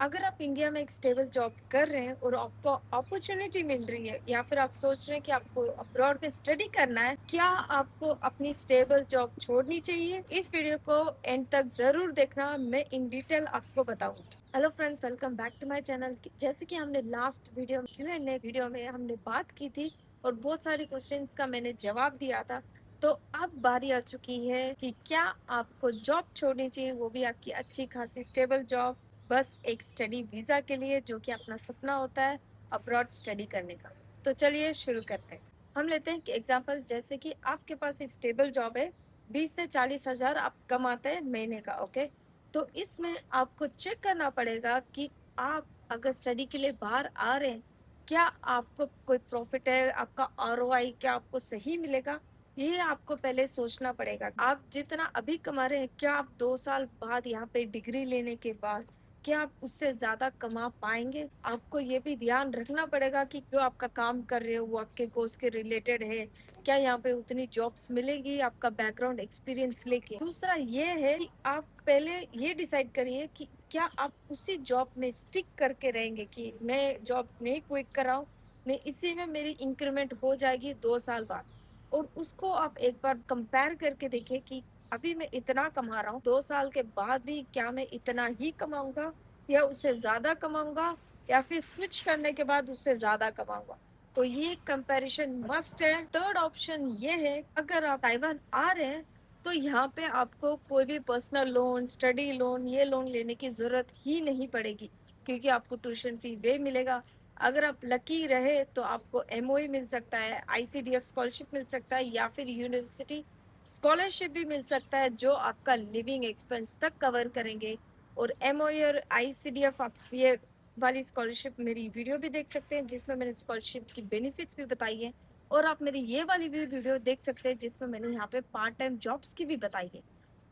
अगर आप इंडिया में एक स्टेबल जॉब कर रहे हैं और आपको अपॉर्चुनिटी मिल रही है या फिर आप सोच रहे हैं कि आपको अब्रॉड में स्टडी करना है, क्या आपको अपनी स्टेबल जॉब छोड़नी चाहिए? इस वीडियो को एंड तक जरूर देखना, मैं इन डिटेल आपको बताऊंगी। Hello friends, welcome back to my channel. जैसे कि हमने लास्ट वीडियो Q&A वीडियो में हमने बात की थी और बहुत सारे क्वेश्चंस का मैंने जवाब दिया था। तो अब बारी आ चुकी है कि क्या आपको जॉब छोड़नी चाहिए, वो भी आपकी अच्छी खासी स्टेबल जॉब, बस एक स्टडी वीजा के लिए, जो कि अपना सपना होता है अब्रॉड स्टडी करने का। तो चलिए शुरू करते हैं। हम लेते हैं कि एग्जांपल, जैसे कि आपके पास एक स्टेबल जॉब है, 20 से 40 हजार आप कमाते हैं महीने का। ओके, तो इसमें आपको चेक करना पड़ेगा कि आप अगर स्टडी के लिए बाहर आ रहे हैं, क्या आपको कोई प्रॉफिट है, आपका आरओआई क्या आपको सही मिलेगा, ये आपको पहले सोचना पड़ेगा। आप जितना अभी कमा रहे हैं, क्या आप 2 साल बाद यहाँ पे डिग्री लेने के बाद क्या आप उससे ज्यादा कमा पाएंगे? आपको ये भी ध्यान रखना पड़ेगा कि जो आपका काम कर रहे हो वो आपके कोर्स के रिलेटेड है, क्या यहाँ पे उतनी जॉब्स मिलेगी आपका बैकग्राउंड एक्सपीरियंस लेके। दूसरा ये है कि आप पहले ये डिसाइड करिए कि क्या आप उसी जॉब में स्टिक करके रहेंगे, कि मैं जॉब नहीं क्विट कर रहा हूँ, मैं इसी में मेरी इंक्रीमेंट हो जाएगी 2 साल बाद। और उसको आप एक बार कंपेयर करके देखिए कि अभी मैं इतना कमा रहा हूँ, 2 साल के बाद भी क्या मैं इतना ही कमाऊंगा या उससे ज्यादा कमाऊंगा, या फिर स्विच करने के बाद उससे ज्यादा कमाऊंगा। तो ये कंपैरिजन मस्ट है। थर्ड ऑप्शन ये है, अगर आप ताइवान आ रहे हैं तो यहाँ पे आपको कोई भी पर्सनल लोन, स्टडी लोन, ये लोन लेने की जरूरत ही नहीं पड़ेगी, क्योंकि आपको ट्यूशन फी वे मिलेगा। अगर आप लकी रहे तो आपको एमओई मिल सकता है, आईसीडीएफ स्कॉलरशिप मिल सकता है, या फिर यूनिवर्सिटी स्कॉलरशिप भी मिल सकता है, जो आपका लिविंग एक्सपेंस तक कवर करेंगे। और एमओई और आईसीडीएफ, आप ये वाली स्कॉलरशिप मेरी वीडियो भी देख सकते हैं, जिसमें मैंने स्कॉलरशिप की बेनिफिट्स भी बताई है। और आप मेरी ये वाली भी वीडियो देख सकते हैं, जिसमें मैंने यहाँ पे पार्ट टाइम जॉब्स की भी बताई है।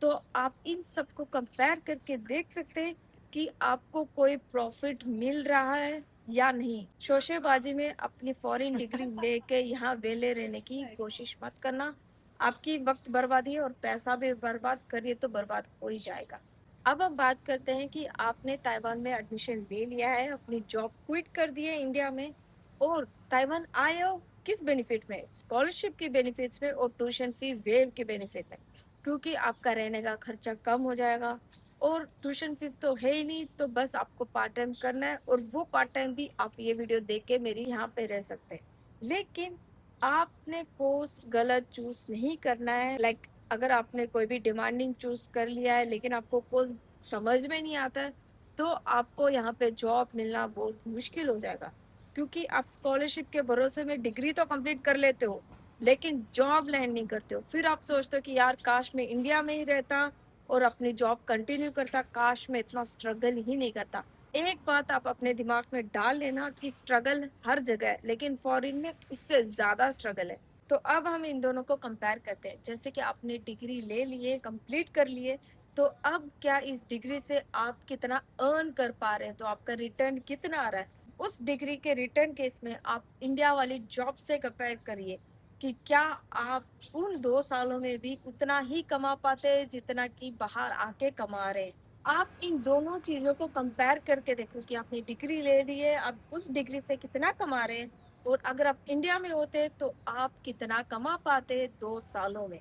तो आप इन सबको कंपेयर करके देख सकते हैं कि आपको कोई प्रॉफिट मिल रहा है या नहीं। शोशेबाजी में अपनी फॉरेन डिग्री लेके यहाँ वेले रहने की कोशिश मत करना। आपकी वक्त बर्बादी है और पैसा भी बर्बाद करिए तो बर्बाद हो ही जाएगा। अब हम बात करते हैं कि आपने ताइवान में एडमिशन ले लिया है, अपनी जॉब क्विट कर दी है इंडिया में, और ताइवान आए हो किस बेनिफिट में? स्कॉलरशिप के बेनिफिट्स में और ट्यूशन फी वेव के बेनिफिट में, क्योंकि आपका रहने का खर्चा कम हो जाएगा। और ट्यूशन फी तो है ही नहीं, तो बस आपको पार्ट टाइम करना है, और वो पार्ट टाइम भी आप ये वीडियो देख के मेरी यहाँ पे रह सकते हैं। लेकिन आपने कोर्स गलत चूज नहीं करना है। अगर आपने कोई भी डिमांडिंग चूज कर लिया है लेकिन आपको कोर्स समझ में नहीं आता है, तो आपको यहाँ पे जॉब मिलना बहुत मुश्किल हो जाएगा। क्योंकि आप स्कॉलरशिप के भरोसे में डिग्री तो कंप्लीट कर लेते हो, लेकिन जॉब लैंड नहीं करते हो। फिर आप सोचते हो कि यार काश मैं इंडिया में ही रहता और अपनी जॉब कंटिन्यू करता, काश मैं इतना स्ट्रगल ही नहीं करता। एक बात आप अपने दिमाग में डाल लेना कि स्ट्रगल हर जगह है, लेकिन फॉरेन में उससे ज्यादा स्ट्रगल है। तो अब हम इन दोनों को कंपेयर करते हैं। जैसे कि आपने डिग्री ले लिए, कंप्लीट कर लिए, तो अब क्या इस डिग्री से आप कितना अर्न कर पा रहे हैं, तो आपका रिटर्न कितना आ रहा है? उस डिग्री के रिटर्न केस में आप इंडिया वाली जॉब से कंपेयर करिए कि क्या आप उन 2 सालों में भी उतना ही कमा पाते हैं जितना कि बाहर आके कमा रहे हैं। आप इन दोनों चीजों को कंपेयर करके देखो कि आपने डिग्री ले ली है, अब उस डिग्री से कितना कमा रहे हैं, और अगर आप इंडिया में होते तो आप कितना कमा पाते 2 सालों में।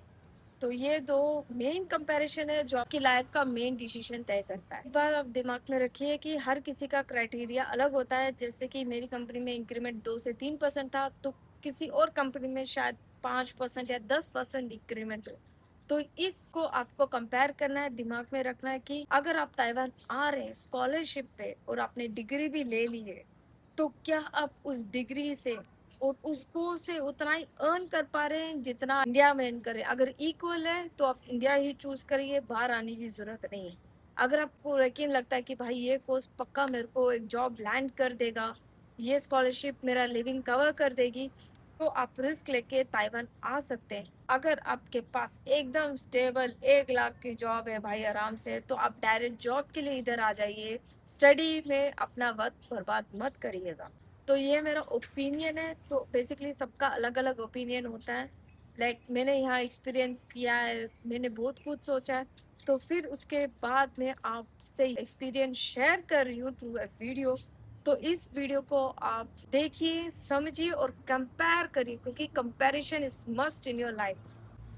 तो ये दो मेन कंपैरिजन है जो आपकी लाइफ का मेन डिसीजन तय करता है। एक बार आप दिमाग में रखिए कि हर किसी का क्राइटेरिया अलग होता है। जैसे कि मेरी कंपनी में इंक्रीमेंट 2 से 3% था, तो किसी और कंपनी में शायद 5% या 10% इंक्रीमेंट हो। तो इसको आपको कंपेयर करना है, दिमाग में रखना है कि अगर आप ताइवान आ रहे हैं स्कॉलरशिप पे और आपने डिग्री भी ले ली है, तो क्या आप उस डिग्री से और उसको से उतना ही अर्न कर पा रहे हैं जितना इंडिया में अर्न करे? अगर इक्वल है तो आप इंडिया ही चूज करिए, बाहर आने की जरूरत नहीं है। अगर आपको यकीन लगता है कि भाई ये कोर्स पक्का मेरे को एक जॉब लैंड कर देगा, ये स्कॉलरशिप मेरा लिविंग कवर कर देगी, तो आप रिस्क लेके ताइवान आ सकते हैं। अगर आपके पास एकदम स्टेबल 1 लाख की जॉब है भाई आराम से, तो आप डायरेक्ट जॉब के लिए इधर आ जाइए, स्टडी में अपना वक्त बर्बाद मत करिएगा। तो ये मेरा ओपिनियन है। तो बेसिकली सबका अलग अलग ओपिनियन होता है। मैंने यहाँ एक्सपीरियंस किया है, मैंने बहुत कुछ सोचा है। तो फिर उसके बाद में आपसे एक्सपीरियंस शेयर कर रही हूँ थ्रू अ वीडियो। तो इस वीडियो को आप देखिए, समझिए और कंपेयर करिए, क्योंकि comparison is must in your life.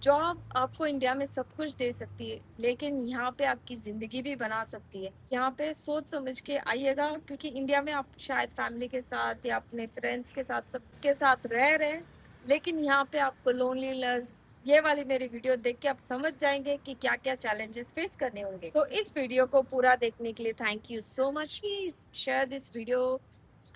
Job आपको इंडिया में सब कुछ दे सकती है, लेकिन यहाँ पे आपकी जिंदगी भी बना सकती है। यहाँ पे सोच समझ के आइएगा, क्योंकि इंडिया में आप शायद फैमिली के साथ या अपने फ्रेंड्स के साथ सबके साथ रह रहे हैं, लेकिन यहाँ पे आपको लोनलीनेस, ये वाली मेरी वीडियो देख के आप समझ जाएंगे कि क्या क्या चैलेंजेस फेस करने होंगे। तो इस वीडियो को पूरा देखने के लिए thank you so much. Please share this video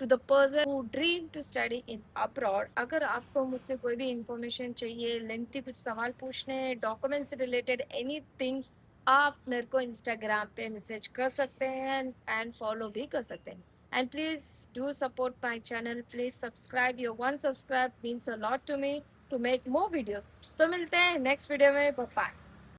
to the person who dream to study in abroad. अगर आपको मुझसे कोई भी इंफॉर्मेशन चाहिए, लेंथी कुछ सवाल पूछने, डॉक्यूमेंट से रिलेटेड एनीथिंग, आप मेरे को इंस्टाग्राम पे मैसेज कर सकते हैं एंड फॉलो भी कर सकते हैं। And please do support my channel, please subscribe. Your one subscribe means a lot to me to make more videos. तो मिलते हैं नेक्स्ट वीडियो में, बाय।